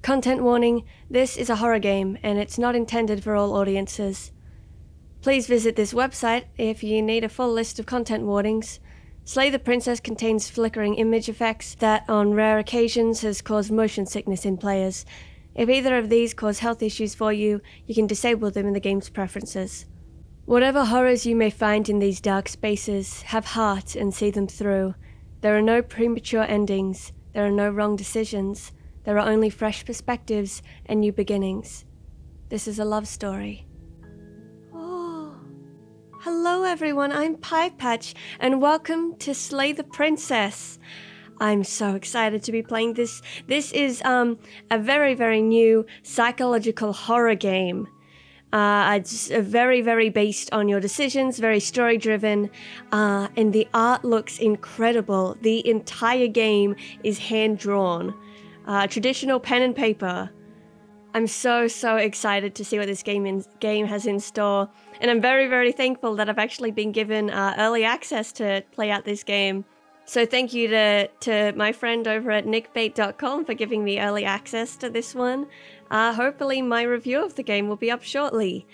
Content warning, this is a horror game and it's not intended for all audiences. Please visit this website if you need a full list of content warnings. Slay the Princess contains flickering image effects that on rare occasions has caused motion sickness in players. If either of these cause health issues for you, you can disable them in the game's preferences. Whatever horrors you may find in these dark spaces, have heart and see them through. There are no premature endings, there are no wrong decisions, there are only fresh perspectives and new beginnings. This is a love story. Oh, hello everyone, I'm Pie Patch, and welcome to Slay the Princess. I'm so excited to be playing this. This is a very, very new psychological horror game. It's very, very based on your decisions, very story-driven, and the art looks incredible. The entire game is hand-drawn. Traditional pen and paper. I'm so excited to see what this game has in store, and I'm very, very thankful that I've actually been given early access to play out this game. So thank you to my friend over at nickbait.com for giving me early access to this one. Hopefully my review of the game will be up shortly.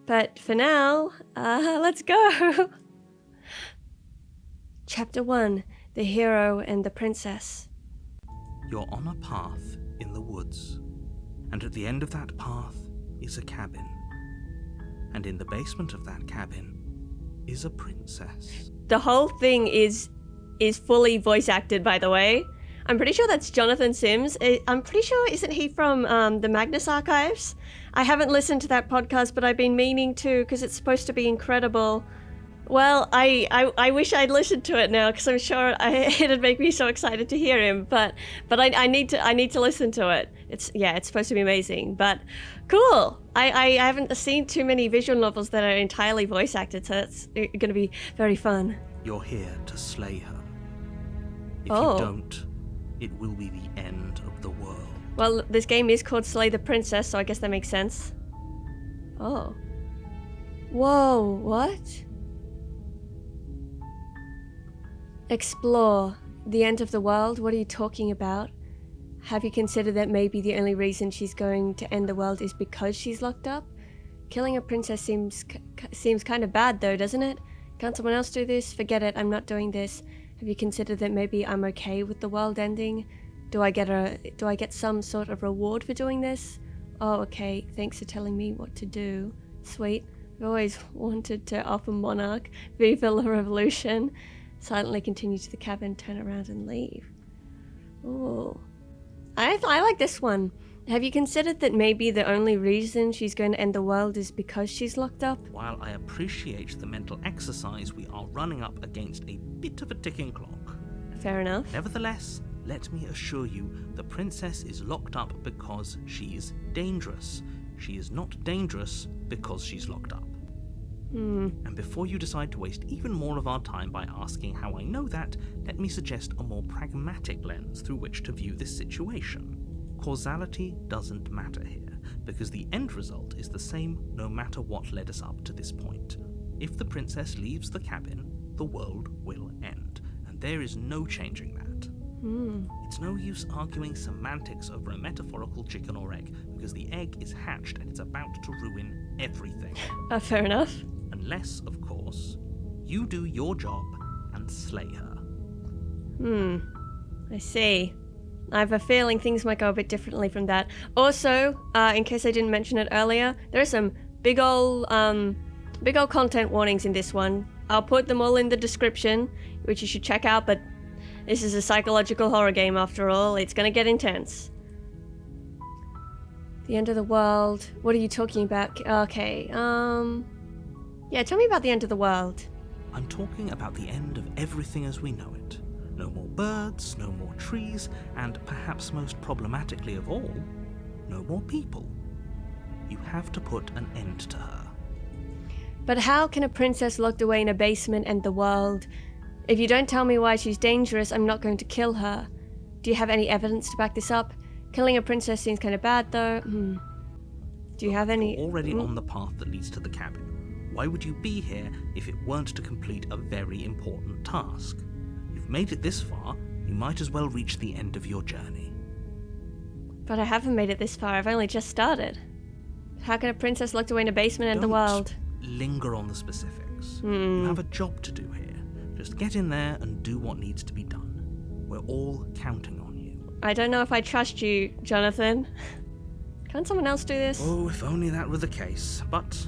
But for now, let's go! Chapter 1, The Hero and the Princess. You're on a path in the woods, and at the end of that path is a cabin. And in the basement of that cabin is a princess. The whole thing is fully voice acted, by the way. I'm pretty sure that's Jonathan Sims. I'm pretty sure, isn't he from the Magnus Archives? I haven't listened to that podcast, but I've been meaning to because it's supposed to be incredible. Well, I wish I'd listened to it now because I'm sure it'd make me so excited to hear him. But I need to listen to it. It's supposed to be amazing. But cool. I haven't seen too many visual novels that are entirely voice acted, so it's going to be very fun. You're here to slay her. If Oh. you don't, it will be the end of the world. Well, this game is called Slay the Princess, so I guess that makes sense. Oh. Whoa, what? Explore. The end of the world? What are you talking about? Have you considered that maybe the only reason she's going to end the world is because she's locked up? Killing a princess seems kind of bad though, doesn't it? Can't someone else do this? Forget it, I'm not doing this. Have you considered that maybe I'm okay with the world ending? Do I get some sort of reward for doing this? Oh, okay, thanks for telling me what to do. Sweet. I've always wanted to offer Monarch. Viva la Revolution. Silently continue to the cabin, turn around and leave. Ooh. I like this one. Have you considered that maybe the only reason she's going to end the world is because she's locked up? While I appreciate the mental exercise, we are running up against a bit of a ticking clock. Fair enough. Nevertheless, let me assure you, the princess is locked up because she's dangerous. She is not dangerous because she's locked up. And before you decide to waste even more of our time by asking how I know that, let me suggest a more pragmatic lens through which to view this situation. Causality doesn't matter here, because the end result is the same no matter what led us up to this point. If the princess leaves the cabin, the world will end, and there is no changing that. It's no use arguing semantics over a metaphorical chicken or egg, because the egg is hatched and it's about to ruin everything. Fair enough. Unless, of course, you do your job and slay her. I see. I have a feeling things might go a bit differently from that. Also, in case I didn't mention it earlier, there are some big ol' content warnings in this one. I'll put them all in the description, which you should check out, but this is a psychological horror game after all. It's gonna get intense. The end of the world. What are you talking about? Okay, yeah, tell me about the end of the world. I'm talking about the end of everything as we know it. No more birds, no more trees, and perhaps most problematically of all, no more people. You have to put an end to her. But how can a princess locked away in a basement end the world? If you don't tell me why she's dangerous, I'm not going to kill her. Do you have any evidence to back this up? Killing a princess seems kind of bad though. Do you have any... You're already on the path that leads to the cabin. Why would you be here if it weren't to complete a very important task? You've made it this far, you might as well reach the end of your journey. But I haven't made it this far. I've only just started. How can a princess locked away in a basement end the world? Linger on the specifics. You have a job to do here. Just get in there and do what needs to be done. We're all counting on you. I don't know if I trust you, Jonathan. Can't someone else do this? Oh, if only that were the case. But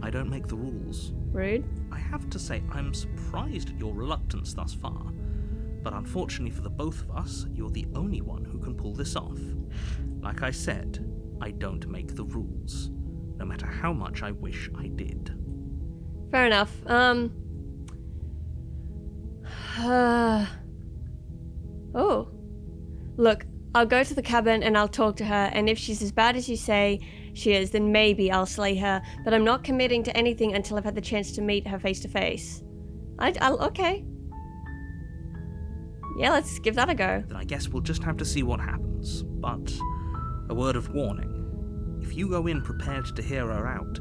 I don't make the rules. Rude. I have to say, I'm surprised at your reluctance thus far. But unfortunately for the both of us, you're the only one who can pull this off. Like I said, I don't make the rules, no matter how much I wish I did. Fair enough. Oh. Look, I'll go to the cabin and I'll talk to her, and if she's as bad as you say she is, then maybe I'll slay her, but I'm not committing to anything until I've had the chance to meet her face to face. Okay. Yeah, let's give that a go. Then I guess we'll just have to see what happens. But a word of warning. If you go in prepared to hear her out,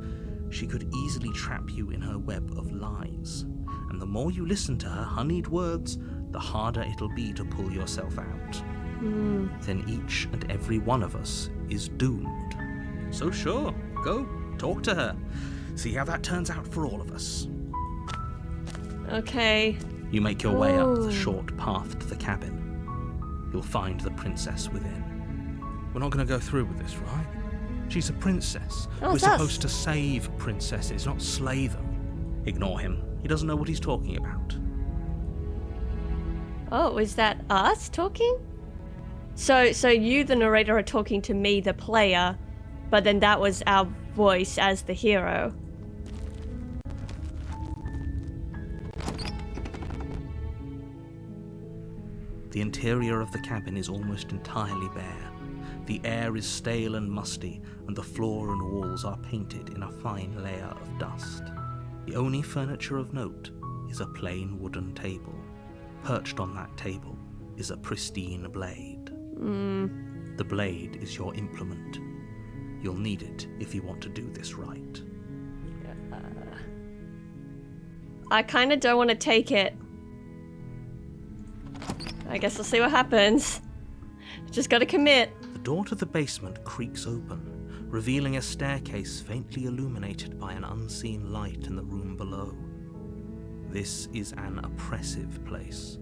she could easily trap you in her web of lies. And the more you listen to her honeyed words, the harder it'll be to pull yourself out. Then each and every one of us is doomed. So sure, go, talk to her. See how that turns out for all of us. Okay. You make your way up the short path to the cabin. You'll find the princess within. We're not going to go through with this, right? She's a princess. We're supposed to save princesses, not slay them. Ignore him. He doesn't know what he's talking about. Oh, is that us talking? So you, the narrator, are talking to me, the player, but then that was our voice as the hero. The interior of the cabin is almost entirely bare. The air is stale and musty, and the floor and walls are painted in a fine layer of dust. The only furniture of note is a plain wooden table. Perched on that table is a pristine blade. The blade is your implement. You'll need it if you want to do this right. I kind of don't want to take it. I guess we'll see what happens. Just gotta commit. The door to the basement creaks open, revealing a staircase faintly illuminated by an unseen light in the room below. This is an oppressive place.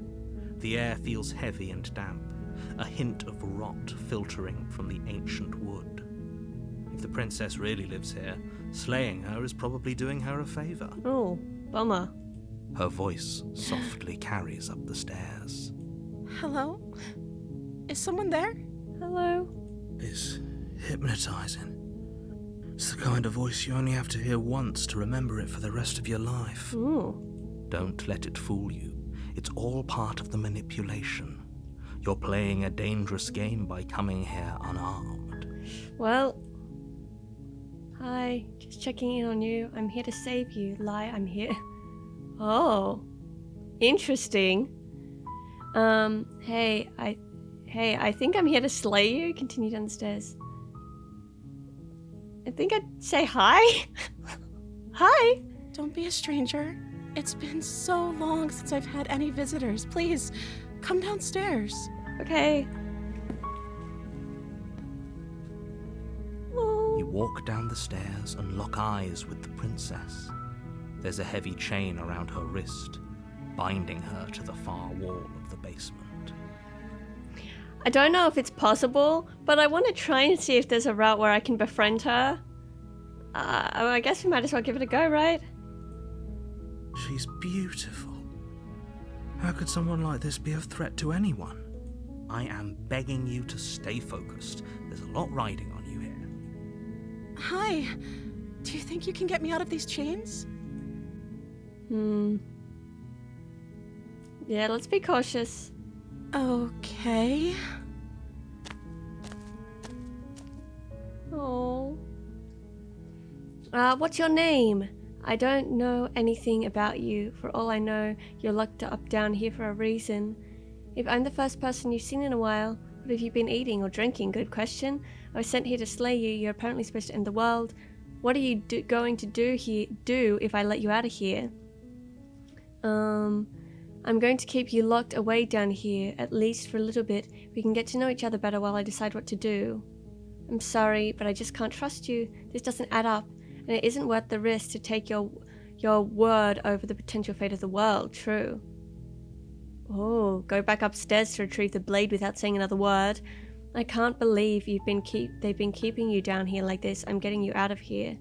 The air feels heavy and damp, a hint of rot filtering from the ancient wood. If the princess really lives here, slaying her is probably doing her a favor. Oh, bummer. Her voice softly carries up the stairs. Hello? Is someone there? Hello? It's hypnotizing. It's the kind of voice you only have to hear once to remember it for the rest of your life. Ooh. Don't let it fool you. It's all part of the manipulation. You're playing a dangerous game by coming here unarmed. Well, hi, just checking in on you. I'm here to save you. Lie, I'm here. Oh, interesting. Hey, I think I'm here to slay you. Continue down the stairs. I think I'd say hi. Hi. Don't be a stranger. It's been so long since I've had any visitors. Please, come downstairs. Okay. Oh. You walk down the stairs and lock eyes with the princess. There's a heavy chain around her wrist, binding her to the far wall of the basement. I don't know if it's possible, but I want to try and see if there's a route where I can befriend her. I guess we might as well give it a go, right? She's beautiful. How could someone like this be a threat to anyone? I am begging you to stay focused. There's a lot riding on you here. Hi. Do you think you can get me out of these chains? Yeah, let's be cautious. Okay. Oh. What's your name? I don't know anything about you. For all I know, you're locked up down here for a reason. If I'm the first person you've seen in a while, what have you been eating or drinking? Good question. I was sent here to slay you. You're apparently supposed to end the world. What are you going to do if I let you out of here? I'm going to keep you locked away down here, at least for a little bit. We can get to know each other better while I decide what to do. I'm sorry, but I just can't trust you. This doesn't add up, and it isn't worth the risk to take your word over the potential fate of the world, true. Oh, go back upstairs to retrieve the blade without saying another word. I can't believe they've been keeping you down here like this. I'm getting you out of here.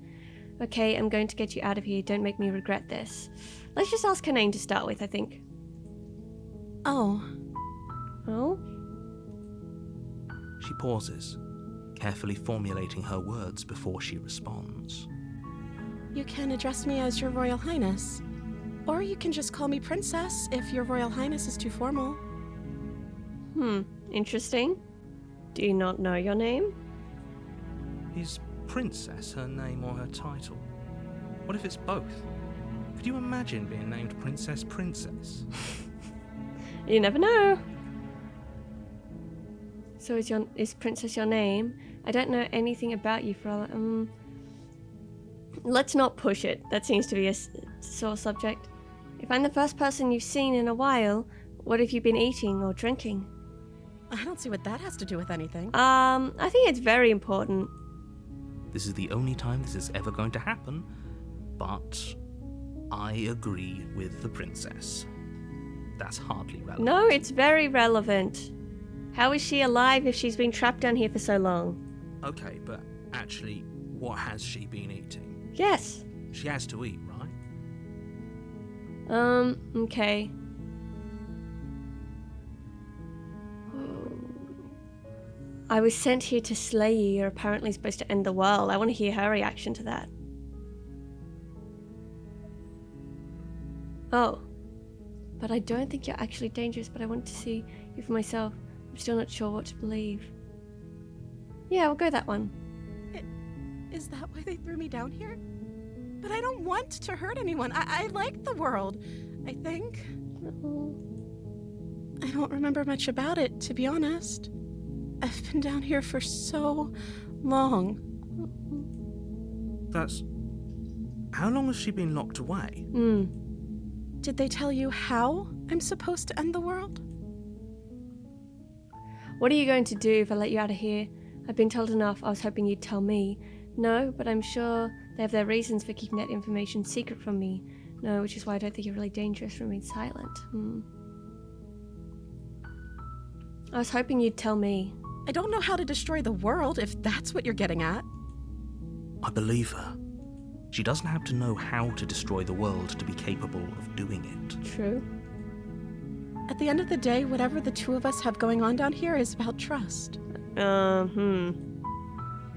Okay, I'm going to get you out of here. Don't make me regret this. Let's just ask her name to start with, I think. Oh. Oh? She pauses, carefully formulating her words before she responds. You can address me as Your Royal Highness. Or you can just call me Princess if Your Royal Highness is too formal. Interesting. Do you not know your name? Is Princess her name or her title? What if it's both? Could you imagine being named Princess? You never know. So is Princess your name? I don't know anything about you, Frella. Let's not push it. That seems to be a sore subject. If I'm the first person you've seen in a while, what have you been eating or drinking? I don't see what that has to do with anything. I think it's very important. This is the only time this is ever going to happen, but I agree with the princess. That's hardly relevant. No, it's very relevant. How is she alive if she's been trapped down here for so long? Okay, but actually, what has she been eating? Yes. She has to eat, right? Okay. I was sent here to slay you. You're apparently supposed to end the world. I want to hear her reaction to that. Oh. But I don't think you're actually dangerous, but I want to see you for myself. I'm still not sure what to believe. Yeah, we'll go that one. Is that why they threw me down here? But I don't want to hurt anyone. I like the world, I think. Oh. I don't remember much about it, to be honest. I've been down here for so long. That's... How long has she been locked away? Did they tell you how I'm supposed to end the world? What are you going to do if I let you out of here? I've been told enough. I was hoping you'd tell me. No, but I'm sure they have their reasons for keeping that information secret from me. No, which is why I don't think you're really dangerous for remaining silent. I was hoping you'd tell me. I don't know how to destroy the world, if that's what you're getting at. I believe her. She doesn't have to know how to destroy the world to be capable of doing it. True. At the end of the day, whatever the two of us have going on down here is about trust.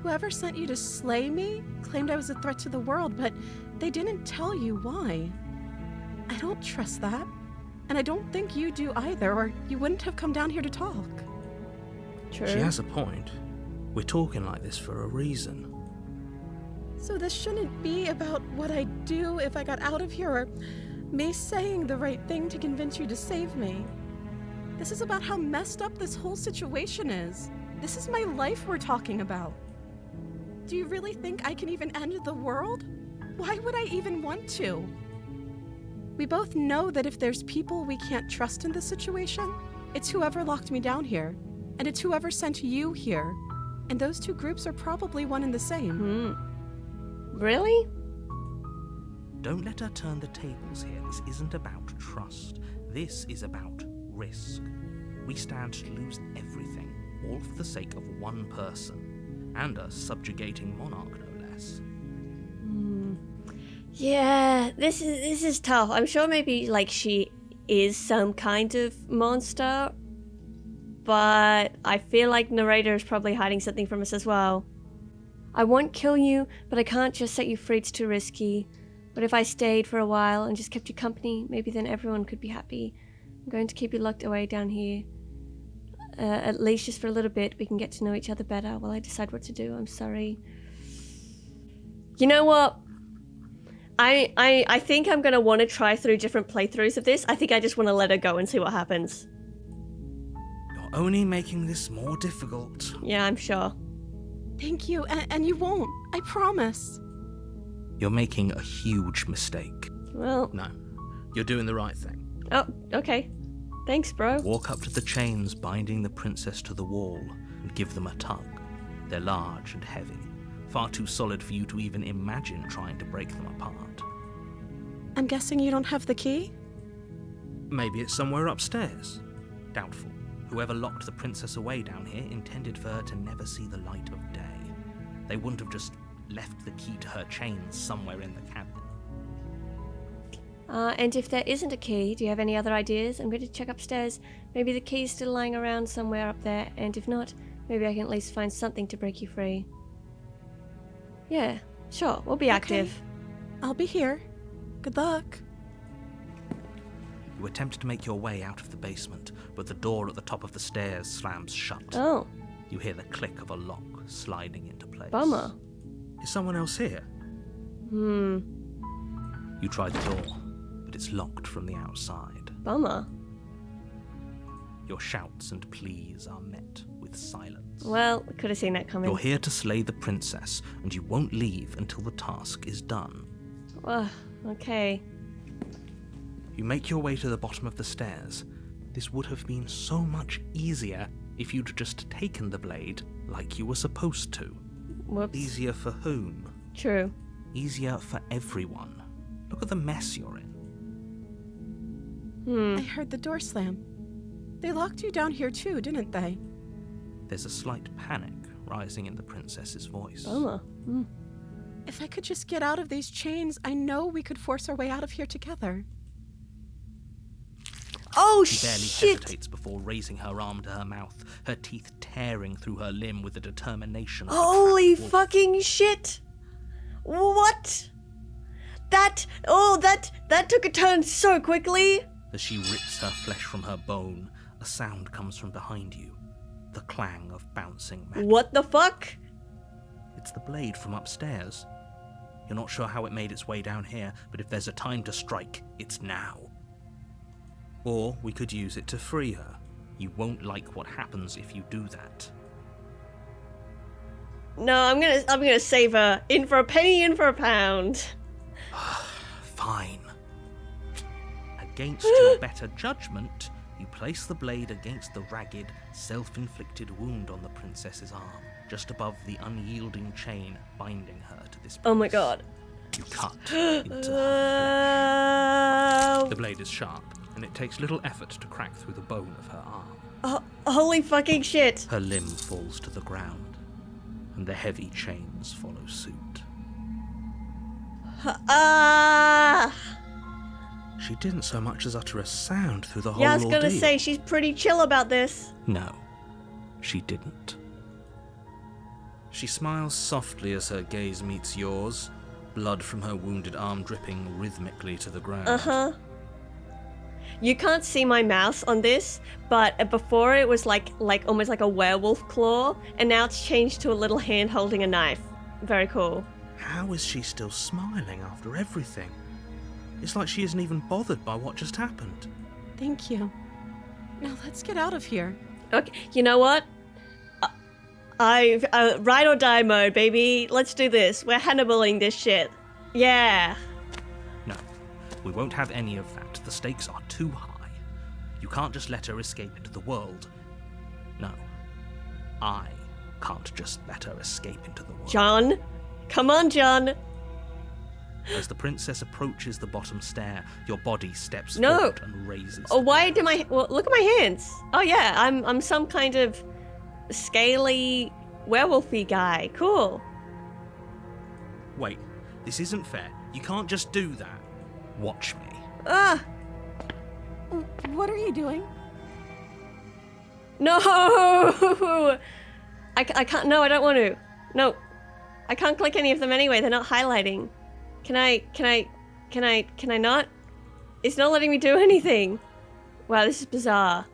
Whoever sent you to slay me claimed I was a threat to the world, but they didn't tell you why. I don't trust that. And I don't think you do either, or you wouldn't have come down here to talk. True. She has a point. We're talking like this for a reason. So this shouldn't be about what I'd do if I got out of here, or me saying the right thing to convince you to save me. This is about how messed up this whole situation is. This is my life we're talking about. Do you really think I can even end the world? Why would I even want to? We both know that if there's people we can't trust in this situation, it's whoever locked me down here, and it's whoever sent you here. And those two groups are probably one and the same. Really? Don't let her turn the tables here. This isn't about trust. This is about risk. We stand to lose everything, all for the sake of one person, and a subjugating monarch, no less. Yeah, this is tough. I'm sure maybe like she is some kind of monster, but I feel like narrator is probably hiding something from us as well. I won't kill you, but I can't just set you free. It's too risky. But if I stayed for a while and just kept you company, maybe then everyone could be happy. I'm going to keep you locked away down here. At least just for a little bit, we can get to know each other better while I decide what to do. I'm sorry. You know what? I think I'm going to want to try through different playthroughs of this. I think I just want to let her go and see what happens. You're only making this more difficult. Yeah, I'm sure. Thank you, and you won't. I promise. You're making a huge mistake. Well... No, you're doing the right thing. Oh, okay. Thanks, bro. Walk up to the chains binding the princess to the wall and give them a tug. They're large and heavy, far too solid for you to even imagine trying to break them apart. I'm guessing you don't have the key? Maybe it's somewhere upstairs. Doubtful. Whoever locked the princess away down here intended for her to never see the light of day. They wouldn't have just left the key to her chains somewhere in the cabin. And if there isn't a key, do you have any other ideas? I'm going to check upstairs. Maybe the key's still lying around somewhere up there, and if not, maybe I can at least find something to break you free. Yeah, sure, we'll be active. I'll be here. Good luck. You attempt to make your way out of the basement, but the door at the top of the stairs slams shut. Oh, You hear the click of a lock sliding into place. bummer. Is someone else here? You try the door, but it's locked from the outside. Bummer. Your shouts and pleas are met with silence. Well, we could have seen that coming. You're here to slay the princess, and you won't leave until the task is done. Okay. You make your way to the bottom of the stairs. This would have been so much easier if you'd just taken the blade like you were supposed to. Whoops. Easier for whom? True. Easier for everyone. Look at the mess you're in. I heard the door slam. They locked you down here too, didn't they? There's a slight panic rising in the princess's voice. Bummer. If I could just get out of these chains, I know we could force our way out of here together. Oh, She barely shit! hesitates before raising her arm to her mouth, her teeth tearing through her limb with the determination of a Holy trapped wolf. fucking shit! What? That took a turn so quickly! As she rips her flesh from her bone, a sound comes from behind you. The clang of bouncing magic. What the fuck? It's the blade from upstairs. You're not sure how it made its way down here, but if there's a time to strike, it's now. Or we could use it to free her. You won't like what happens if you do that. No, I'm gonna save her. In for a penny, in for a pound. Fine. Against your better judgment, you place the blade against the ragged, self-inflicted wound on the princess's arm, just above the unyielding chain binding her to this place. Oh my god. You cut into her flesh. Oh, The blade is sharp, and it takes little effort to crack through the bone of her arm. holy fucking shit. Her limb falls to the ground, and the heavy chains follow suit. She didn't so much as utter a sound through the whole Yeah, I was gonna ordeal. say, she's pretty chill about this. No, she didn't. She smiles softly as her gaze meets yours, blood from her wounded arm dripping rhythmically to the ground. You can't see my mouse on this, but before it was like almost like a werewolf claw, and now it's changed to a little hand holding a knife. Very cool. How is she still smiling after everything? It's like she isn't even bothered by what just happened. Thank you. Now let's get out of here. Okay, you know what? Ride or die mode, baby. Let's do this. We're Hannibaling this shit. Yeah. No, we won't have any of that. The stakes are too high. You can't just let her escape into the world. No, I can't just let her escape into the world. John? Come on, John. As the princess approaches the bottom stair, your body steps No. forward and raises. Oh, why do well, look at my hands. Oh yeah, I'm some kind of scaly werewolfy guy. Cool. Wait, this isn't fair. You can't just do that. Watch me. What are you doing? No! I can't, no, I don't want to. No. I can't click any of them anyway, they're not highlighting. Can I not? It's not letting me do anything. Wow, this is bizarre.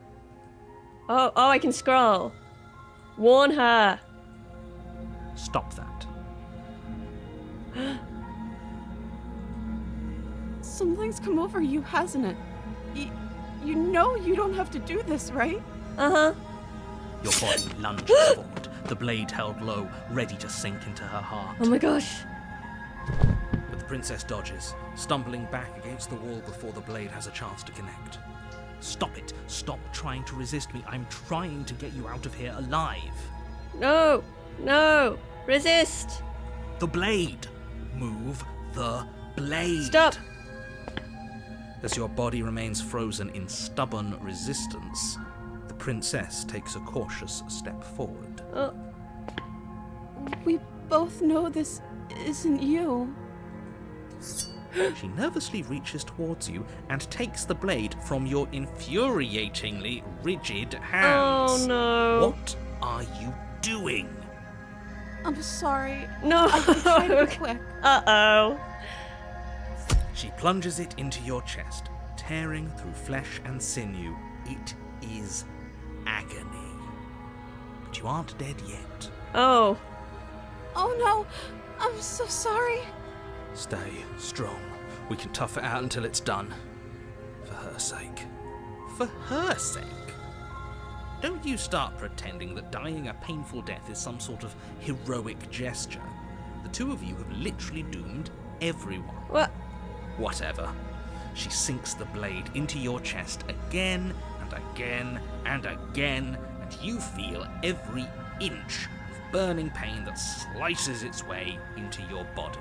Oh, I can scroll. Warn her. Stop that. Something's come over you, hasn't it? You know you don't have to do this, right? Uh-huh. Your body lunges forward, the blade held low, ready to sink into her heart. Oh my gosh. But the princess dodges, stumbling back against the wall before the blade has a chance to connect. Stop it. Stop trying to resist me. I'm trying to get you out of here alive. No. No! Resist! The blade! Move the blade! Stop! As your body remains frozen in stubborn resistance, the princess takes a cautious step forward. We both know this isn't you. She nervously reaches towards you and takes the blade from your infuriatingly rigid hands. Oh no. What are you doing? I'm sorry. No! I tried to be quick. Uh-oh. She plunges it into your chest, tearing through flesh and sinew. It is agony. But you aren't dead yet. Oh. Oh no, I'm so sorry. Stay strong. We can tough it out until it's done. For her sake. For her sake? Don't you start pretending that dying a painful death is some sort of heroic gesture. The two of you have literally doomed everyone. What? Whatever. She sinks the blade into your chest again and again and again, and you feel every inch of burning pain that slices its way into your body.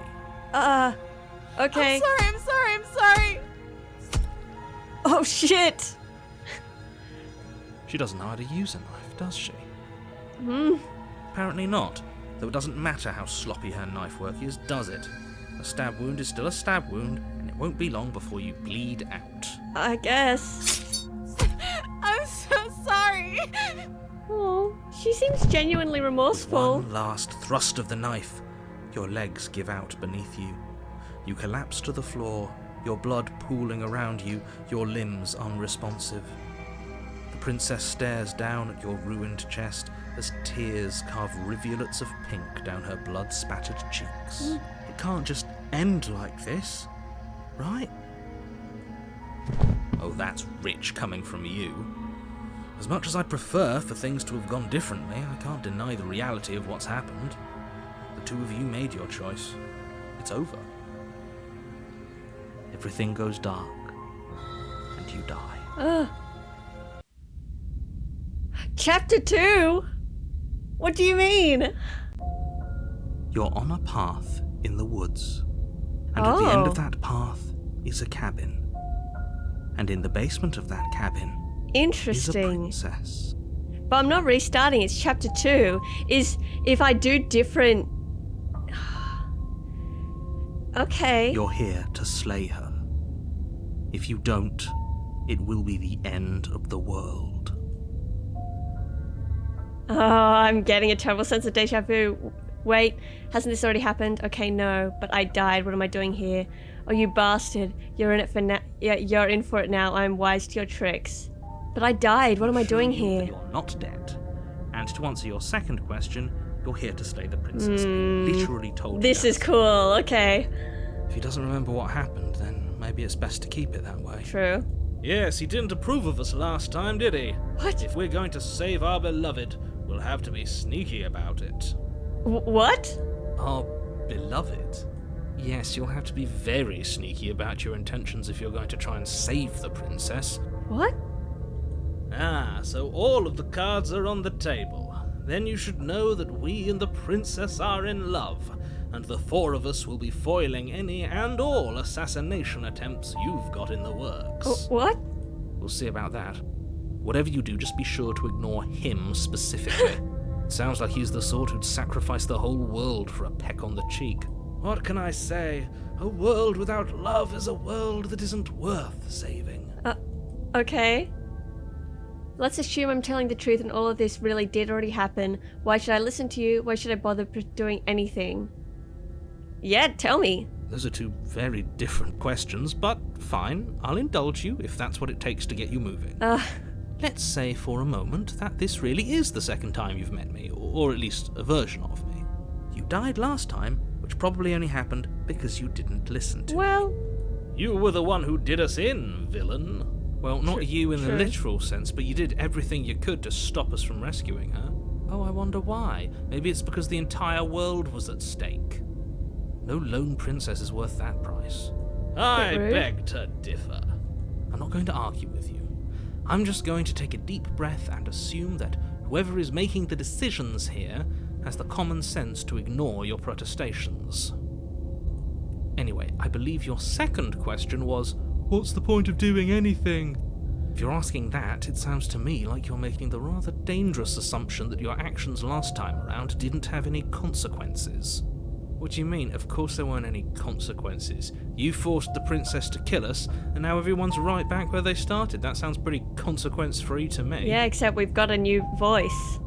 Okay. I'm sorry. Oh shit! She doesn't know how to use a knife, does she? Hmm. Apparently not, though it doesn't matter how sloppy her knife work is, does it? A stab wound is still a stab wound, and it won't be long before you bleed out. I guess. I'm so sorry. Oh, she seems genuinely remorseful. One last thrust of the knife. Your legs give out beneath you. You collapse to the floor, your blood pooling around you, your limbs unresponsive. The princess stares down at your ruined chest as tears carve rivulets of pink down her blood-spattered cheeks. It can't just end like this, right? Oh, that's rich coming from you. As much as I'd prefer for things to have gone differently, I can't deny the reality of what's happened. The two of you made your choice. It's over. Everything goes dark, and you die. Chapter 2? What do you mean? You're on a path in the woods, and at the end Oh. of that path is a cabin. And in the basement of that cabin is a Interesting. princess. But I'm not restarting, it's chapter 2. Is if I do different... Okay. You're here to slay her. If you don't, it will be the end of the world. Oh, I'm getting a terrible sense of deja vu. Wait, hasn't this already happened? Okay, no, but I died. What am I doing here? Oh, you bastard. You're in it for Yeah, you're in for it now. I'm wise to your tricks. But I died. What am I doing here? You're not dead. And to answer your second question, you're here to slay the princess. I literally told you This that. is cool. Okay. If he doesn't remember what happened, then maybe it's best to keep it that way. True. Yes, he didn't approve of us last time, did he? What? If we're going to save our beloved, we'll have to be sneaky about it. What? Our beloved? Yes, you'll have to be very sneaky about your intentions if you're going to try and save the princess. What? Ah, so all of the cards are on the table. Then you should know that we and the princess are in love, and the four of us will be foiling any and all assassination attempts you've got in the works. What? We'll see about that. Whatever you do, just be sure to ignore him specifically. It sounds like he's the sort who'd sacrifice the whole world for a peck on the cheek. What can I say? A world without love is a world that isn't worth saving. Okay. Let's assume I'm telling the truth and all of this really did already happen. Why should I listen to you? Why should I bother doing anything? Yeah, tell me. Those are two very different questions, but fine, I'll indulge you if that's what it takes to get you moving. Let's say for a moment that this really is the second time you've met me, or at least a version of me. You died last time, which probably only happened because you didn't listen to me. Well... You were the one who did us in, villain. Well, not you in the true. literal sense, but you did everything you could to stop us from rescuing her. Oh, I wonder why. Maybe it's because the entire world was at stake. No lone princess is worth that price. I rude. beg to differ. I'm not going to argue with you. I'm just going to take a deep breath and assume that whoever is making the decisions here has the common sense to ignore your protestations. Anyway, I believe your second question was, what's the point of doing anything? If you're asking that, it sounds to me like you're making the rather dangerous assumption that your actions last time around didn't have any consequences. What do you mean? Of course there weren't any consequences. You forced the princess to kill us, and now everyone's right back where they started. That sounds pretty consequence-free to me. Yeah, except we've got a new voice.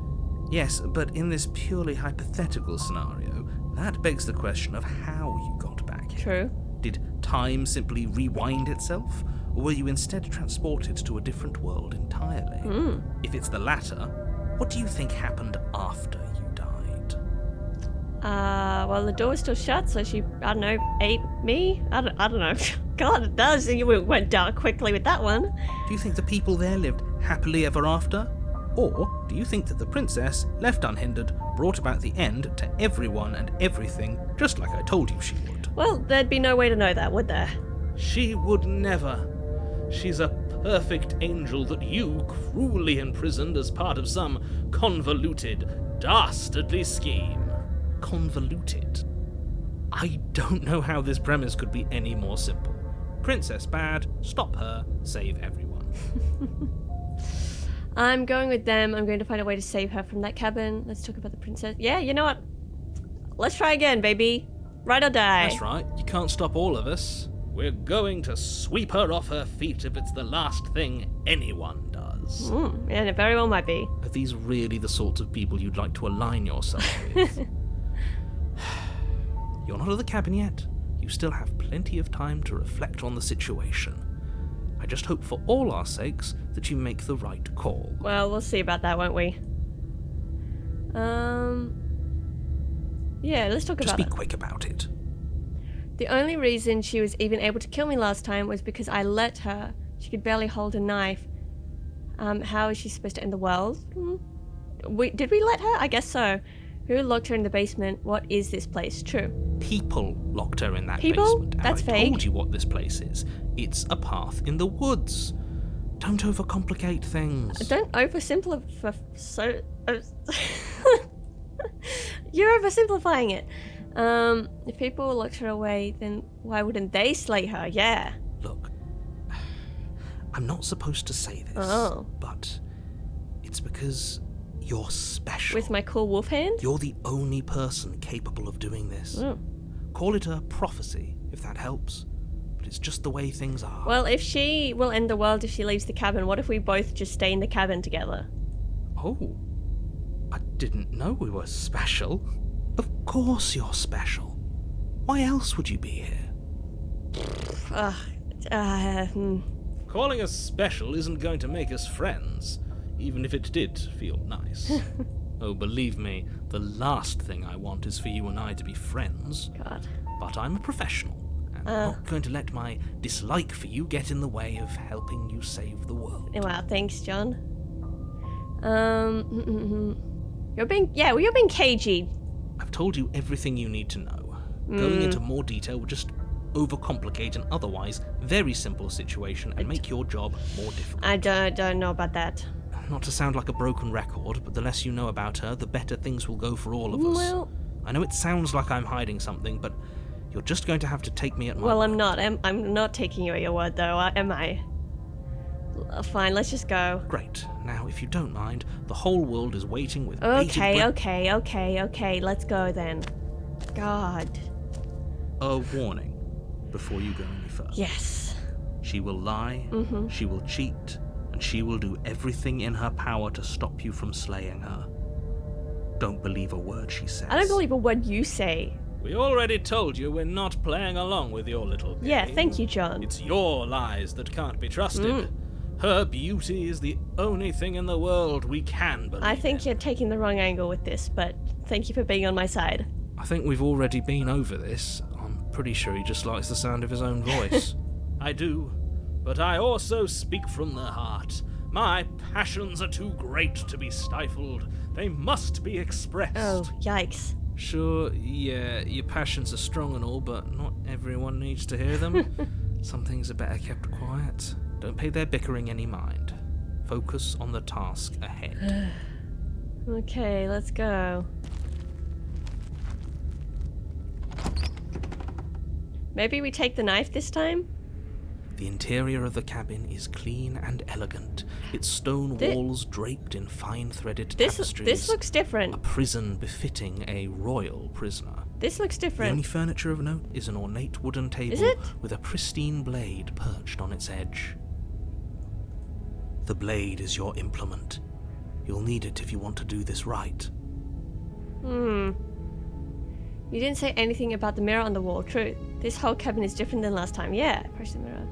Yes, but in this purely hypothetical scenario, that begs the question of how you got back here. True. Did time simply rewind itself? Or were you instead transported to a different world entirely? If it's the latter, what do you think happened after you died? Well, the door was still shut, so she, I don't know, ate me? I don't know. God, it does. You went dark quickly with that one. Do you think the people there lived happily ever after? Or do you think that the princess, left unhindered, brought about the end to everyone and everything, just like I told you she would? Well, there'd be no way to know that, would there? She would never. She's a perfect angel that you cruelly imprisoned as part of some convoluted, dastardly scheme. Convoluted? I don't know how this premise could be any more simple. Princess bad, stop her, save everyone. I'm going with them. I'm going to find a way to save her from that cabin. Let's talk about the princess. Yeah, you know what? Let's try again, baby. Ride or die. That's right, you can't stop all of us. We're going to sweep her off her feet if it's the last thing anyone does. And it very well might be. Are these really the sorts of people you'd like to align yourself with? You're not at the cabin yet. You still have plenty of time to reflect on the situation. I just hope for all our sakes that you make the right call. Well, we'll see about that, won't we? Yeah, let's talk Just about be it. quick about it. The only reason she was even able to kill me last time was because I let her. She could barely hold a knife. How is she supposed to end the world? Did we let her? I guess so. Who locked her in the basement? What is this place? True. People locked her in that People? basement. That's I vague. told you what this place is. It's a path in the woods. Don't overcomplicate things. Don't oversimplify. You're oversimplifying it. If people locked her away, then why wouldn't they slay her? Yeah. Look, I'm not supposed to say this, but it's because you're special. With my cool wolf hand? You're the only person capable of doing this. Call it a prophecy, if that helps. But it's just the way things are. Well, if she will end the world if she leaves the cabin, what if we both just stay in the cabin together? Oh, I didn't know we were special. Of course you're special. Why else would you be here? Calling us special isn't going to make us friends, even if it did feel nice. Oh, believe me, the last thing I want is for you and I to be friends. God. But I'm a professional, and I'm not going to let my dislike for you get in the way of helping you save the world. Wow, thanks, John. You're being cagey. I've told you everything you need to know. Going into more detail would just overcomplicate an otherwise very simple situation and make your job more difficult. I don't know about that. Not to sound like a broken record, but the less you know about her, the better things will go for all of us. Well, I know it sounds like I'm hiding something, but you're just going to have to take me at my well, word. I'm not. I'm not taking you at your word, though, am I? Fine, let's just go. Great. Now, if you don't mind, the whole world is waiting with bated breath. Okay, let's go then. God. A warning before you go any further. Yes. She will lie, she will cheat, and she will do everything in her power to stop you from slaying her. Don't believe a word she says. I don't believe a word you say. We already told you we're not playing along with your little game. Yeah, thank you, John. It's your lies that can't be trusted. Her beauty is the only thing in the world we can believe I think in. you're taking the wrong angle with this, but thank you for being on my side. I think we've already been over this. I'm pretty sure he just likes the sound of his own voice. I do, but I also speak from the heart. My passions are too great to be stifled. They must be expressed. Oh, yikes. Sure, yeah, your passions are strong and all, but not everyone needs to hear them. Some things are better kept quiet. Don't pay their bickering any mind. Focus on the task ahead. Okay, let's go. Maybe we take the knife this time? The interior of the cabin is clean and elegant, its stone walls draped in fine-threaded tapestries. This looks different. A prison befitting a royal prisoner. This looks The different. only furniture of note is an ornate wooden table Is it? with a pristine blade perched on its edge. The blade is your implement. You'll need it if you want to do this right. You didn't say anything about the mirror on the wall. True. This whole cabin is different than last time. Yeah, approach the mirror.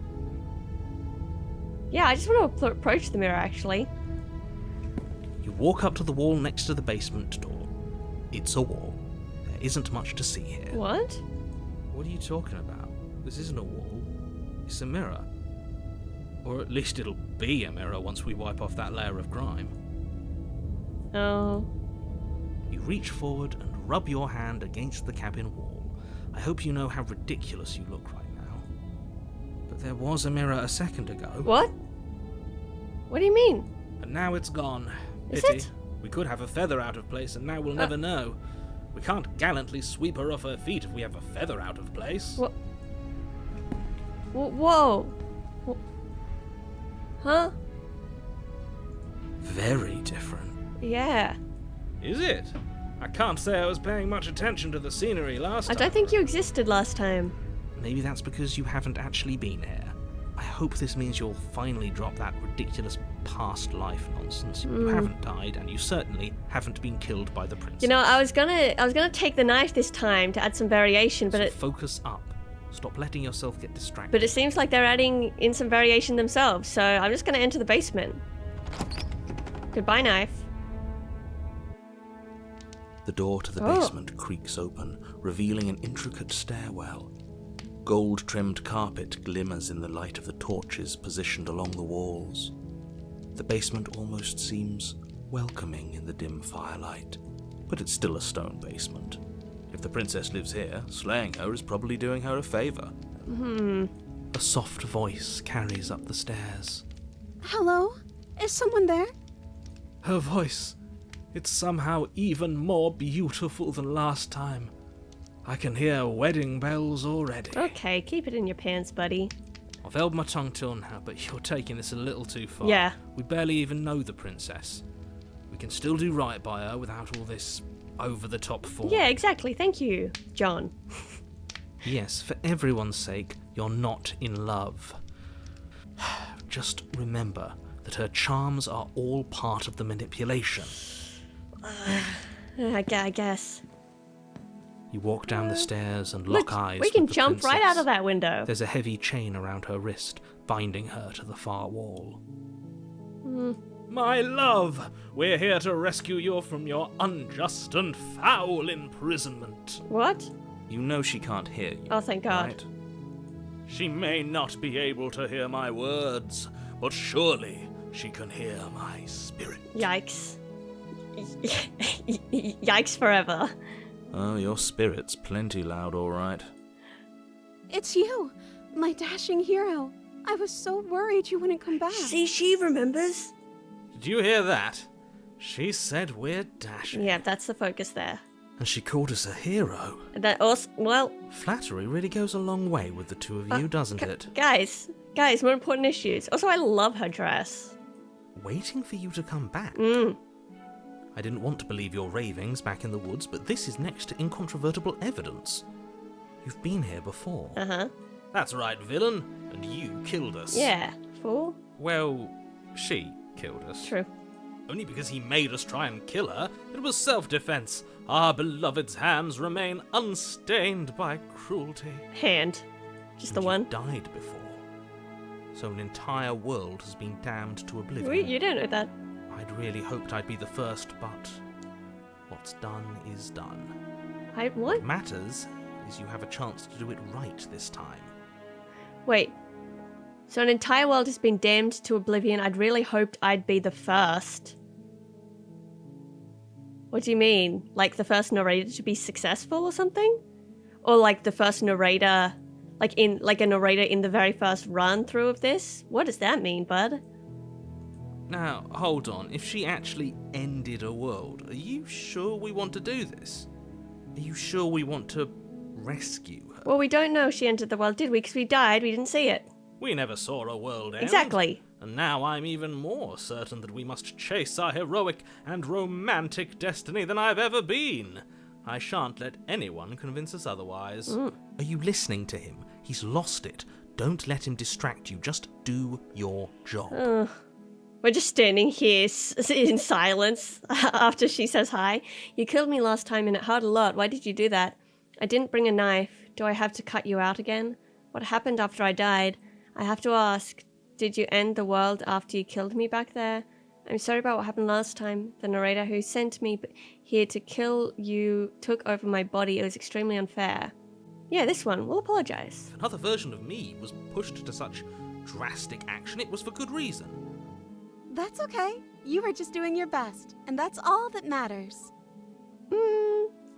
Yeah, I just want to approach the mirror, actually. You walk up to the wall next to the basement door. It's a wall. There isn't much to see here. What? What are you talking about? This isn't a wall. It's a mirror. Or at least it'll be a mirror once we wipe off that layer of grime. Oh. You reach forward and rub your hand against the cabin wall. I hope you know how ridiculous you look right now. But there was a mirror a second ago. What? What do you mean? And now it's gone. Is Pity. it? We could have a feather out of place and now we'll never know. We can't gallantly sweep her off her feet if we have a feather out of place. What? Whoa. Huh? Very different. Yeah. Is it? I can't say I was paying much attention to the scenery last I time. don't think you existed last time. Maybe that's because you haven't actually been here. I hope this means you'll finally drop that ridiculous past life nonsense. You haven't died, and you certainly haven't been killed by the princess. You know, I was gonna take the knife this time to add some variation, but So it focus up. Stop letting yourself get distracted. but it seems like they're adding in some variation themselves. So I'm just gonna enter the basement. Goodbye, knife. The door to the basement creaks open, revealing an intricate stairwell. Gold-trimmed carpet glimmers in the light of the torches positioned along the walls. The basement almost seems welcoming in the dim firelight, but it's still a stone basement. If the princess lives here, slaying her is probably doing her a favor. A soft voice carries up the stairs. Hello? Is someone there? Her voice, it's somehow even more beautiful than last time. I can hear wedding bells already. Okay, keep it in your pants, buddy. I've held my tongue till now, but you're taking this a little too far. Yeah. We barely even know the princess. We can still do right by her without all this over-the-top form. Yeah, exactly. Thank you, John. Yes, for everyone's sake, you're not in love. Just remember that her charms are all part of the manipulation. I guess. You walk down the stairs and lock eyes we can with the jump right out princess. of that window. There's a heavy chain around her wrist, binding her to the far wall. My love, we're here to rescue you from your unjust and foul imprisonment. What? You know she can't hear you. Oh, thank God. Right? She may not be able to hear my words, but surely she can hear my spirit. Yikes. Yikes forever. Oh, your spirit's plenty loud, all right. It's you, my dashing hero. I was so worried you wouldn't come back. See, she remembers. Did you hear that? She said we're dashing. Yeah, that's the focus there. And she called us a hero. That also, well, Flattery really goes a long way with the two of you, doesn't it? guys, more important issues. Also, I love her dress. Waiting for you to come back. I didn't want to believe your ravings back in the woods, but this is next to incontrovertible evidence. You've been here before. Uh-huh. That's right, villain. And you killed us. Yeah, fool. Well, she killed us. True. Only because he made us try and kill her. It was self-defense. Our beloved's hands remain unstained by cruelty. Hand. Just the And one. you've died before. So an entire world has been damned to oblivion. You don't know that. I'd really hoped I'd be the first, but what's done is done. What? What matters is you have a chance to do it right this time. Wait. So an entire world has been damned to oblivion. I'd really hoped I'd be the first. What do you mean? Like the first narrator to be successful or something? Or like the first narrator, like a narrator in the very first run through of this? What does that mean, bud? Now, hold on. If she actually ended a world, are you sure we want to do this? Are you sure we want to rescue her? Well, we don't know she entered the world, did we? Because we died, we didn't see it. We never saw a world end. Exactly. And now I'm even more certain that we must chase our heroic and romantic destiny than I've ever been. I shan't let anyone convince us otherwise. Are you listening to him? He's lost it. Don't let him distract you. Just do your job. We're just standing here in silence after she says hi. You killed me last time and it hurt a lot. Why did you do that? I didn't bring a knife. Do I have to cut you out again? What happened after I died? I have to ask, did you end the world after you killed me back there? I'm sorry about what happened last time. The narrator who sent me here to kill you took over my body. It was extremely unfair. Yeah, this one. We'll apologize. If another version of me was pushed to such drastic action, it was for good reason. That's okay. You were just doing your best, and that's all that matters.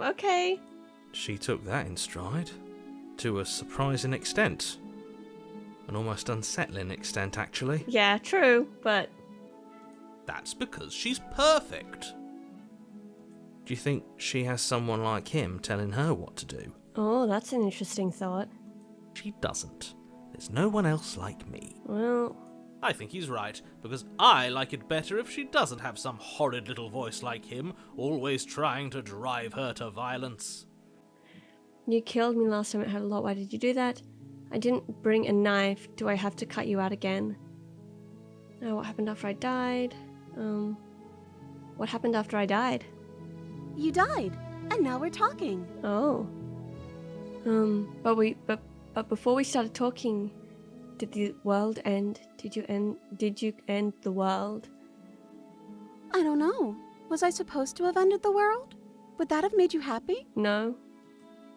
Okay. She took that in stride. To a surprising extent. An almost unsettling extent, actually. Yeah, true, but... That's because she's perfect. Do you think she has someone like him telling her what to do? Oh, that's an interesting thought. She doesn't. There's no one else like me. Well... I think he's right, because I like it better if she doesn't have some horrid little voice like him, always trying to drive her to violence. You killed me last time, it hurt a lot. Why did you do that? I didn't bring a knife. Do I have to cut you out again? What happened after I died? What happened after I died? You died, and now we're talking. Oh. But before we started talking, did the world end? Did you end the world? I don't know. Was I supposed to have ended the world? Would that have made you happy? No.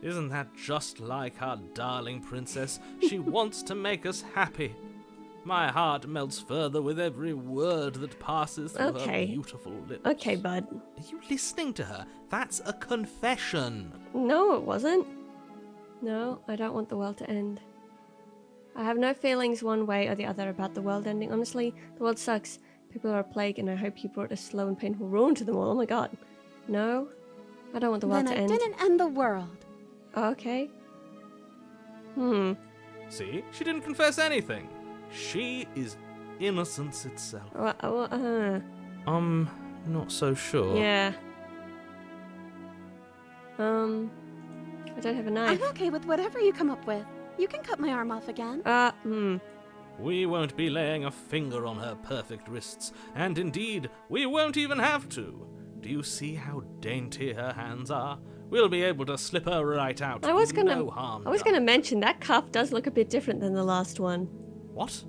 Isn't that just like our darling princess? She wants to make us happy. My heart melts further with every word that passes through her beautiful lips. Okay, bud. Are you listening to her? That's a confession. No, it wasn't. No, I don't want the world to end. I have no feelings one way or the other about the world ending. Honestly, the world sucks. People are a plague, and I hope you brought a slow and painful ruin to them all. Oh my god. No, I don't want the world to end. Then I didn't end the world. Okay. See? She didn't confess anything. She is innocence itself. I'm not so sure. Yeah. I don't have a knife. I'm okay with whatever you come up with. You can cut my arm off again. We won't be laying a finger on her perfect wrists, and indeed, we won't even have to. Do you see how dainty her hands are? We'll be able to slip her right out. I was gonna done. mention that cuff does look a bit different than the last one. What?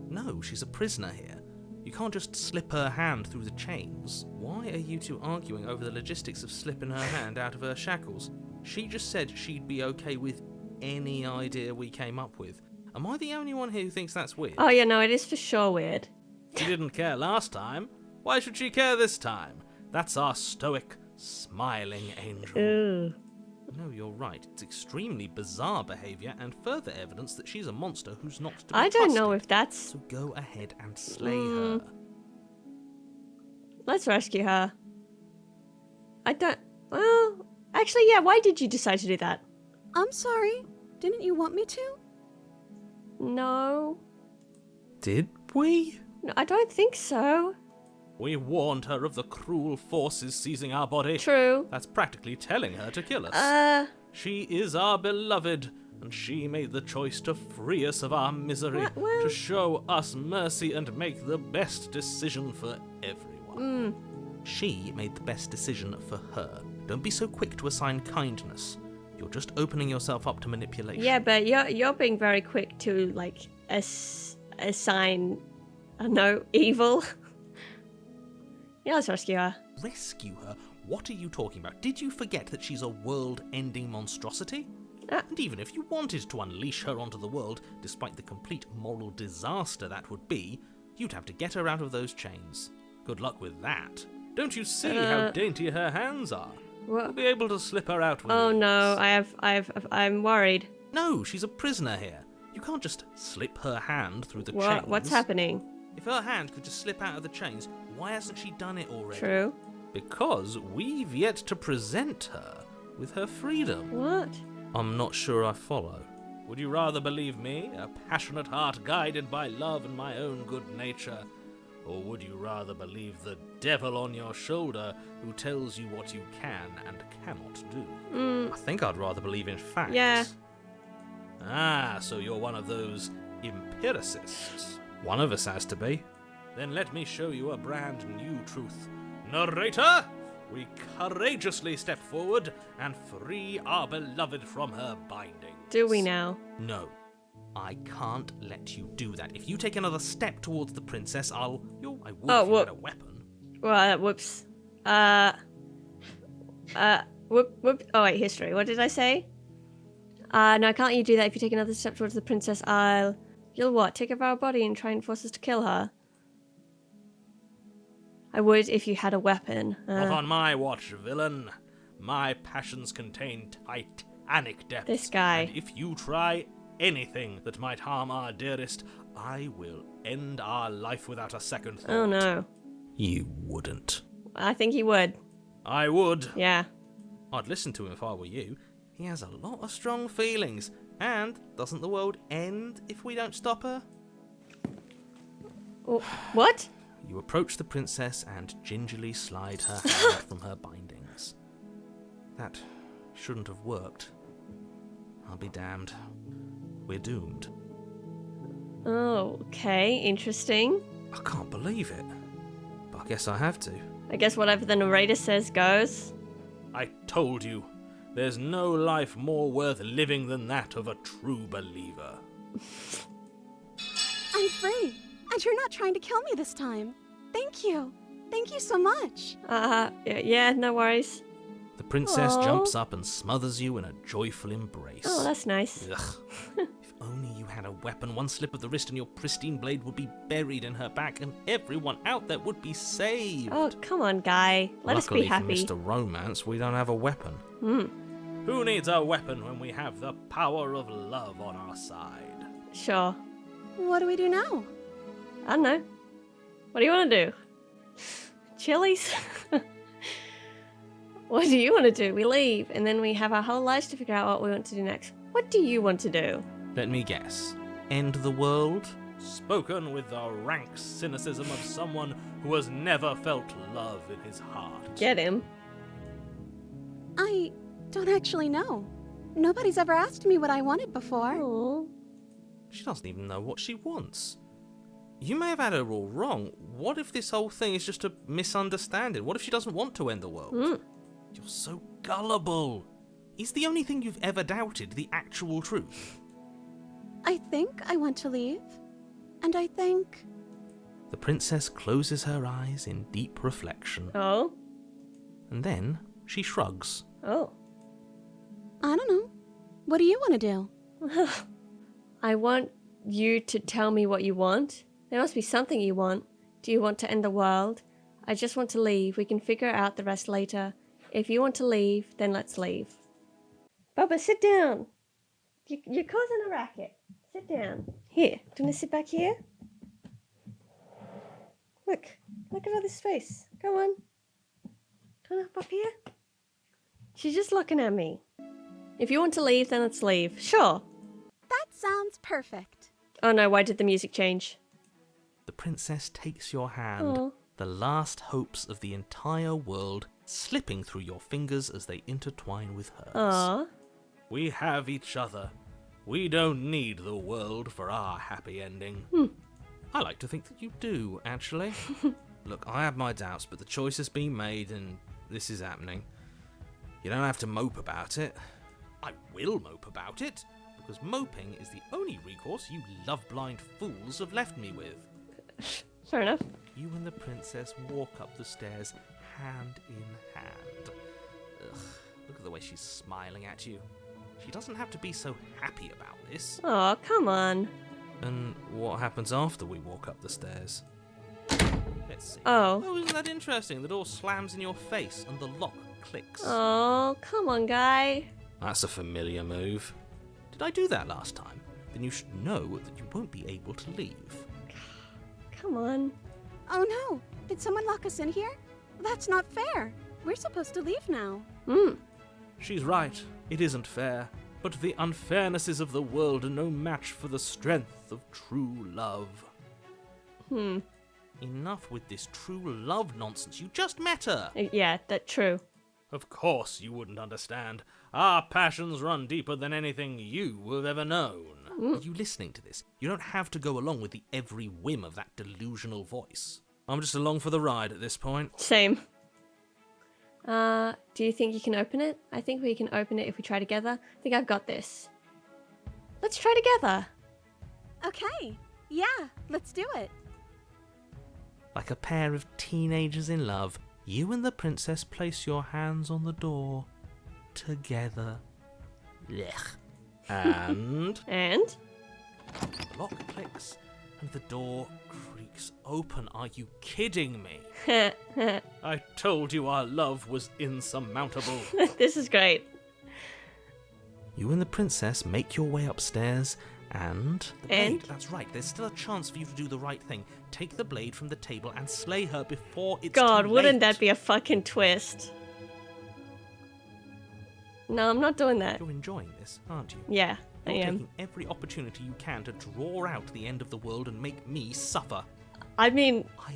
No, she's a prisoner here. You can't just slip her hand through the chains. Why are you two arguing over the logistics of slipping her hand out of her shackles? She just said she'd be okay with any idea we came up with. Am I the only one here who thinks that's weird? Oh yeah, no, it is for sure weird. She didn't care last time. Why should she care this time? That's our stoic, smiling angel. Ooh. No, you're right. It's extremely bizarre behaviour and further evidence that she's a monster who's not to be I don't know trusted. if that's... So go ahead and slay her. Let's rescue her. Well, actually, yeah, why did you decide to do that? I'm sorry. Didn't you want me to? No. Did we? No, I don't think so. We warned her of the cruel forces seizing our body. True. That's practically telling her to kill us. She is our beloved, and she made the choice to free us of our misery, Well- to show us mercy and make the best decision for everyone. She made the best decision for her. Don't be so quick to assign kindness. You're just opening yourself up to manipulation. Yeah, but you're being very quick to, like, assign, I don't know, evil. Yeah, let's rescue her. Rescue her? What are you talking about? Did you forget that she's a world-ending monstrosity? And even if you wanted to unleash her onto the world, despite the complete moral disaster that would be, you'd have to get her out of those chains. Good luck with that. Don't you see how dainty her hands are? What? You'll be able to slip her out with Oh ease. no, I'm worried. No, she's a prisoner here. You can't just slip her hand through the chains. What's happening? If her hand could just slip out of the chains, why hasn't she done it already? True. Because we've yet to present her with her freedom. What? I'm not sure I follow. Would you rather believe me, a passionate heart guided by love and my own good nature? Or would you rather believe the devil on your shoulder who tells you what you can and cannot do? I think I'd rather believe in facts. Yeah. Ah, so you're one of those empiricists. One of us has to be. Then let me show you a brand new truth. Narrator, we courageously step forward and free our beloved from her binding. Do we now? No. I can't let you do that. If you take another step towards the princess, I would if you had a weapon. Whoops. Whoop. Oh wait, history. What did I say? No, can't you do that? If you take another step towards the princess, you'll what? Take over our body and try and force us to kill her? I would if you had a weapon. Not on my watch, villain. My passions contain titanic depths. This guy. And if you try anything that might harm our dearest, I will end our life without a second thought. Oh no. You wouldn't. I think he would. I would. Yeah. I'd listen to him if I were you. He has a lot of strong feelings. And doesn't the world end if we don't stop her? What? You approach the princess and gingerly slide her hand from her bindings. That shouldn't have worked. I'll be damned. We're doomed. Oh, okay. Interesting. I can't believe it. But I guess I have to. I guess whatever the narrator says goes. I told you. There's no life more worth living than that of a true believer. I'm free, and you're not trying to kill me this time. Thank you. Thank you so much. Yeah, no worries. The princess Aww. jumps up and smothers you in a joyful embrace. Oh, that's nice. Ugh. If only you had a weapon, one slip of the wrist and your pristine blade would be buried in her back and everyone out there would be saved. Oh, come on, guy. Let us be happy. Luckily for Mr. Romance, we don't have a weapon. Who needs a weapon when we have the power of love on our side? Sure. What do we do now? I don't know. What do you want to do? Chilies? What do you want to do? We leave, and then we have our whole lives to figure out what we want to do next. What do you want to do? Let me guess. End the world? Spoken with the rank cynicism of someone who has never felt love in his heart. Get him. I don't actually know. Nobody's ever asked me what I wanted before. Aww. She doesn't even know what she wants. You may have had her all wrong. What if this whole thing is just a misunderstanding? What if she doesn't want to end the world? You're so gullible. Is the only thing you've ever doubted the actual truth? I think I want to leave. And I think... The princess closes her eyes in deep reflection. Oh? And then she shrugs. Oh. I don't know. What do you want to do? I want you to tell me what you want. There must be something you want. Do you want to end the world? I just want to leave. We can figure out the rest later. If you want to leave, then let's leave. Bubba, sit down. You're causing a racket. Sit down. Here, do you want to sit back here? Look at all this space. Come on. Come up here. She's just looking at me. If you want to leave, then let's leave. Sure. That sounds perfect. Oh no, why did the music change? The princess takes your hand, Aw. the last hopes of the entire world slipping through your fingers as they intertwine with hers. Aww. We have each other. We don't need the world for our happy ending. I like to think that you do, actually. Look, I have my doubts, but the choice has been made and this is happening. You don't have to mope about it. I will mope about it, because moping is the only recourse you love-blind fools have left me with. Fair enough. You and the princess walk up the stairs hand in hand. Ugh, look at the way she's smiling at you. She doesn't have to be so happy about this. Oh, come on. And what happens after we walk up the stairs? Let's see. Oh. Oh, isn't that interesting? The door slams in your face and the lock clicks. Oh, come on, guy. That's a familiar move. Did I do that last time? Then you should know that you won't be able to leave. Come on. Oh no! Did someone lock us in here? That's not fair. We're supposed to leave now. She's right. It isn't fair. But the unfairnesses of the world are no match for the strength of true love. Enough with this true love nonsense. You just met her. Yeah, that's true. Of course you wouldn't understand. Our passions run deeper than anything you have ever known. Are you listening to this? You don't have to go along with the every whim of that delusional voice. I'm just along for the ride at this point. Same. Do you think you can open it? I think we can open it if we try together. I think I've got this. Let's try together. Okay, yeah, let's do it. Like a pair of teenagers in love, you and the princess place your hands on the door. Together. Blech. And... And? The lock clicks, and the door creaks open. Are you kidding me? I told you our love was insurmountable. This is great. You and the princess make your way upstairs, and... The blade, And? that's right, there's still a chance for you to do the right thing. Take the blade from the table and slay her before it's God, too wouldn't late. that be a fucking twist? No, I'm not doing that. You're enjoying this, aren't you? Yeah, I You're am. taking every opportunity you can to draw out the end of the world and make me suffer. I mean, I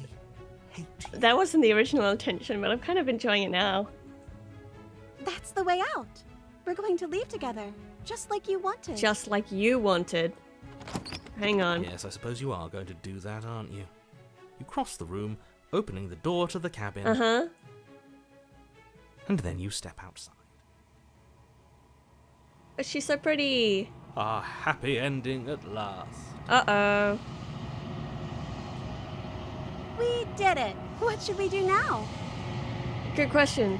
hate you. that wasn't the original intention, but I'm kind of enjoying it now. That's the way out. We're going to leave together, just like you wanted. Just like you wanted. Hang on. Yes, I suppose you are going to do that, aren't you? You cross the room, opening the door to the cabin, Uh-huh. and then you step outside. But she's so pretty. A happy ending at last. Uh-oh. We did it. What should we do now? Good question.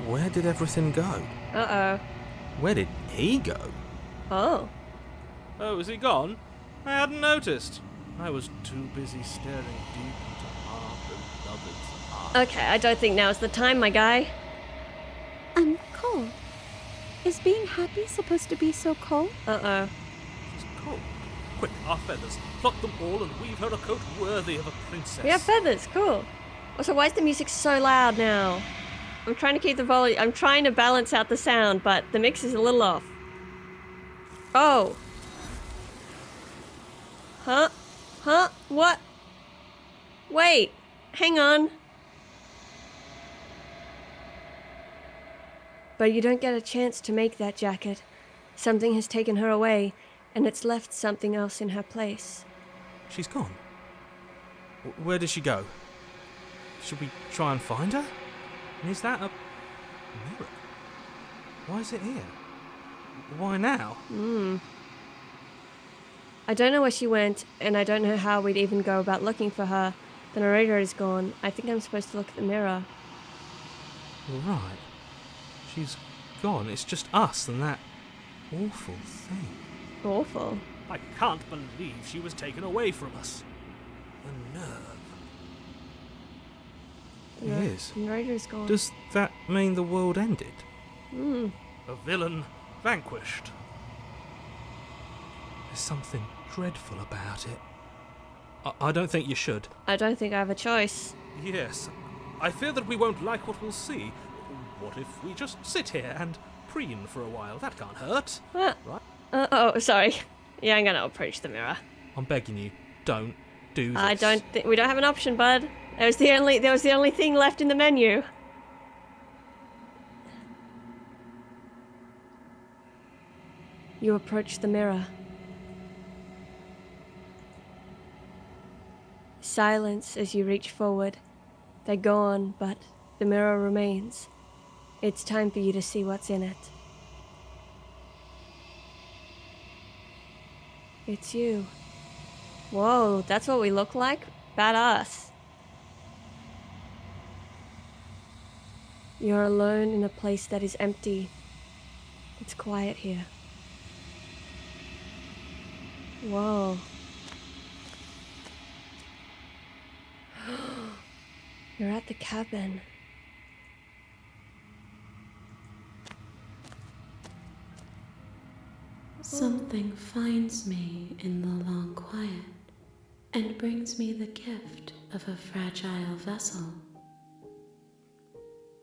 Where did everything go? Uh-oh. Where did he go? Oh. Oh, is he gone? I hadn't noticed. I was too busy staring deep into our beloved's eyes. Okay, I don't think now's the time, my guy. I'm cold. Is being happy supposed to be so cold? Uh-oh. She's cold. Quick, our feathers. Pluck them all and weave her a coat worthy of a princess. We have feathers, cool. Also, why is the music so loud now? I'm trying to keep the volume. I'm trying to balance out the sound, but the mix is a little off. Oh. Huh? Huh? What? Wait. Hang on. But you don't get a chance to make that jacket. Something has taken her away, and it's left something else in her place. She's gone. Where did she go? Should we try and find her? And is that a mirror? Why is it here? Why now? I don't know where she went, and I don't know how we'd even go about looking for her. The narrator is gone. I think I'm supposed to look at the mirror. Right. She's gone. It's just us and that awful thing. Awful. I can't believe she was taken away from us. The nerve. It is. The narrator is gone. Does that mean the world ended? Hmm. A villain vanquished. There's something dreadful about it. I don't think you should. I don't think I have a choice. Yes. I fear that we won't like what we'll see. What if we just sit here and preen for a while? That can't hurt. Ah. Right? Oh, sorry. Yeah, I'm gonna approach the mirror. I'm begging you, don't do this. I don't think we don't have an option, bud. There was the only thing left in the menu. You approach the mirror. Silence as you reach forward. They're gone, but the mirror remains. It's time for you to see what's in it. It's you. Whoa, that's what we look like? Badass. You're alone in a place that is empty. It's quiet here. Whoa. You're at the cabin. Something finds me in the long quiet and brings me the gift of a fragile vessel.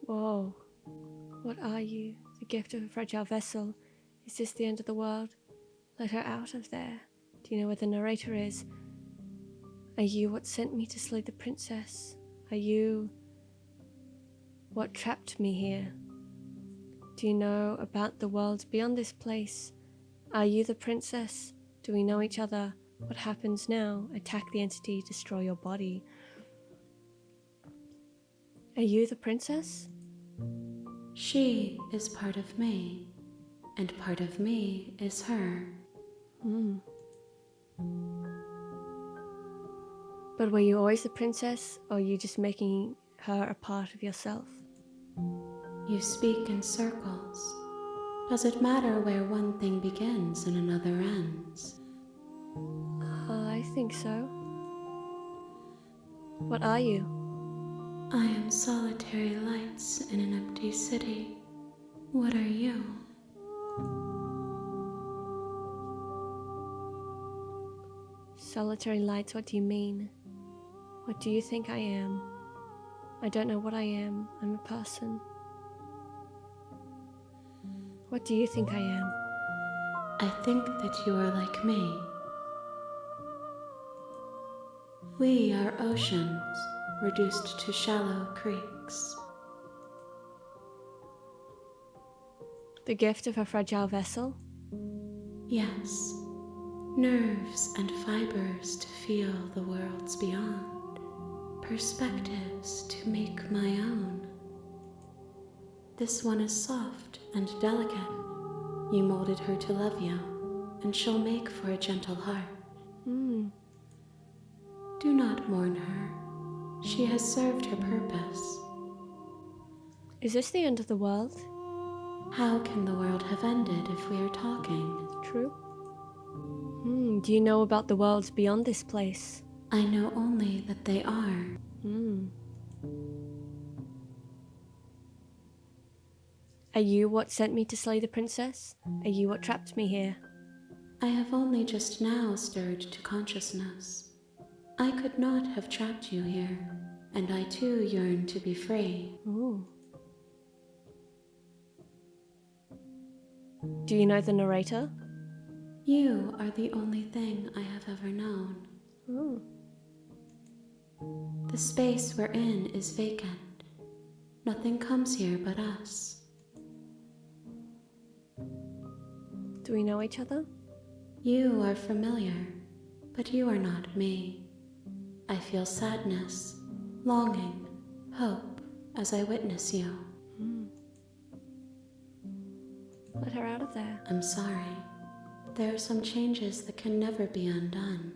Whoa. What are you? The gift of a fragile vessel. Is this the end of the world? Let her out of there. Do you know where the narrator is? Are you what sent me to slay the princess? Are you what trapped me here? Do you know about the world beyond this place? Are you the princess? Do we know each other? What happens now? Attack the entity, destroy your body. Are you the princess? She is part of me, and part of me is her. But were you always the princess, or are you just making her a part of yourself? You speak in circles. Does it matter where one thing begins and another ends? I think so. What are you? I am solitary lights in an empty city. What are you? Solitary lights, what do you mean? What do you think I am? I don't know what I am. I'm a person. What do you think I am? I think that you are like me. We are oceans, reduced to shallow creeks. The gift of a fragile vessel? Yes, nerves and fibers to feel the worlds beyond, perspectives to make my own. This one is soft and delicate. You molded her to love you, and she'll make for a gentle heart. Do not mourn her. She has served her purpose. Is this the end of the world? How can the world have ended if we are talking? True. Do you know about the worlds beyond this place? I know only that they are. Are you what sent me to slay the princess? Are you what trapped me here? I have only just now stirred to consciousness. I could not have trapped you here, and I too yearn to be free. Ooh. Do you know the narrator? You are the only thing I have ever known. Ooh. The space we're in is vacant. Nothing comes here but us. Do we know each other? You are familiar, but you are not me. I feel sadness, longing, hope as I witness you. Let her out of there. I'm sorry. There are some changes that can never be undone.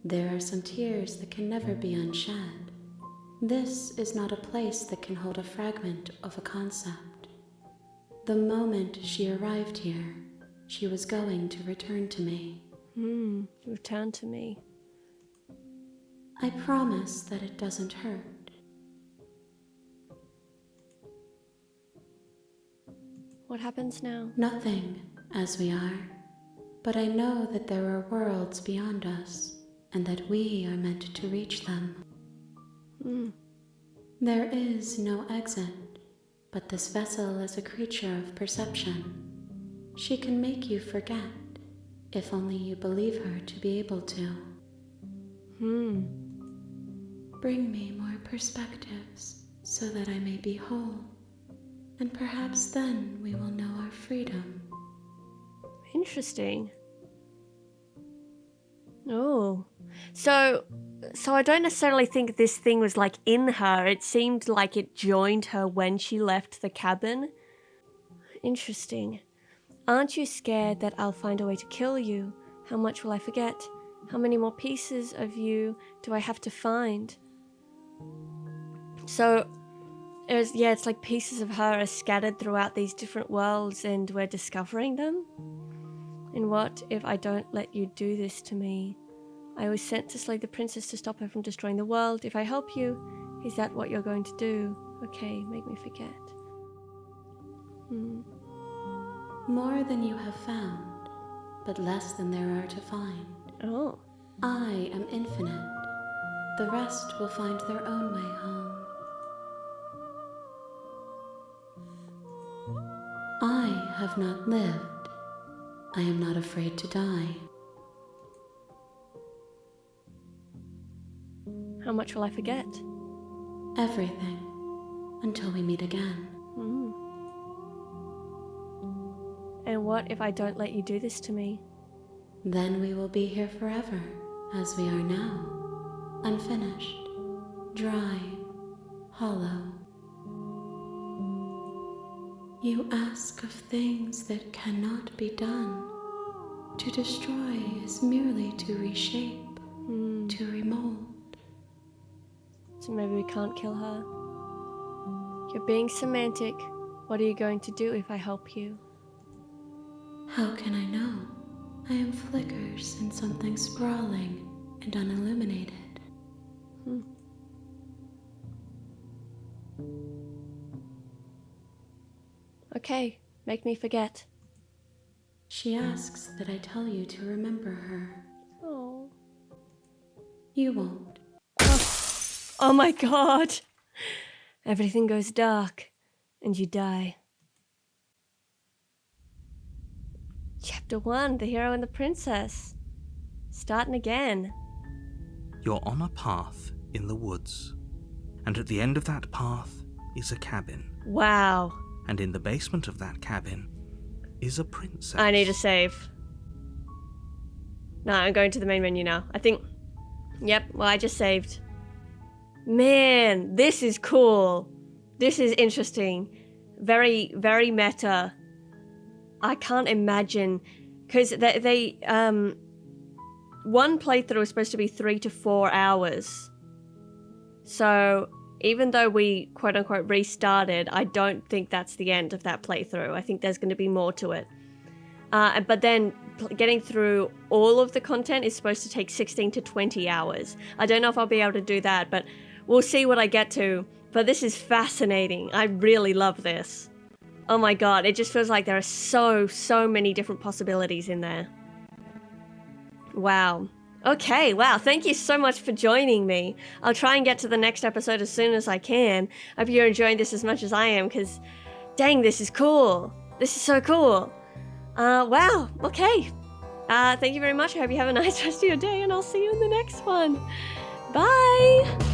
There are some tears that can never be unshed. This is not a place that can hold a fragment of a concept. The moment she arrived here, she was going to return to me. Return to me. I promise that it doesn't hurt. What happens now? Nothing, as we are. But I know that there are worlds beyond us, and that we are meant to reach them. There is no exit, but this vessel is a creature of perception. She can make you forget, if only you believe her to be able to. Bring me more perspectives, so that I may be whole, and perhaps then we will know our freedom. Interesting. Oh. So I don't necessarily think this thing was like in her. It seemed like it joined her when she left the cabin. Interesting. Aren't you scared that I'll find a way to kill you? How much will I forget? How many more pieces of you do I have to find? So, it's like pieces of her are scattered throughout these different worlds and we're discovering them? And what if I don't let you do this to me? I was sent to slay the princess to stop her from destroying the world. If I help you, is that what you're going to do? Okay, make me forget. More than you have found, but less than there are to find. Oh. I am infinite. The rest will find their own way home. have not lived. I am not afraid to die. How much will I forget? Everything, until we meet again. And what if I don't let you do this to me? Then we will be here forever, as we are now, unfinished, dry, hollow. You ask of things that cannot be done. To destroy is merely to reshape, to remold. So maybe we can't kill her. You're being semantic. What are you going to do if I help you? How can I know? I am flickers in something sprawling and unilluminated. Okay, make me forget. She asks that I tell you to remember her. Oh. You won't. Oh my god! Everything goes dark, and you die. Chapter 1, The Hero and the Princess. Starting again. You're on a path in the woods, and at the end of that path is a cabin. Wow. And in the basement of that cabin is a princess. I need a save. No, I'm going to the main menu now. I think... Yep, well, I just saved. Man, this is cool. This is interesting. Very, very meta. I can't imagine... Because they one playthrough is supposed to be 3 to 4 hours. So... even though we quote-unquote restarted, I don't think that's the end of that playthrough. I think there's going to be more to it. But then getting through all of the content is supposed to take 16 to 20 hours. I don't know if I'll be able to do that, but we'll see what I get to. But this is fascinating. I really love this. Oh my god, it just feels like there are so many different possibilities in there. Wow. Okay, wow, thank you so much for joining me. I'll try and get to the next episode as soon as I can. I hope you're enjoying this as much as I am, because dang, this is cool. This is so cool. Wow, okay. Thank you very much. I hope you have a nice rest of your day, and I'll see you in the next one. Bye!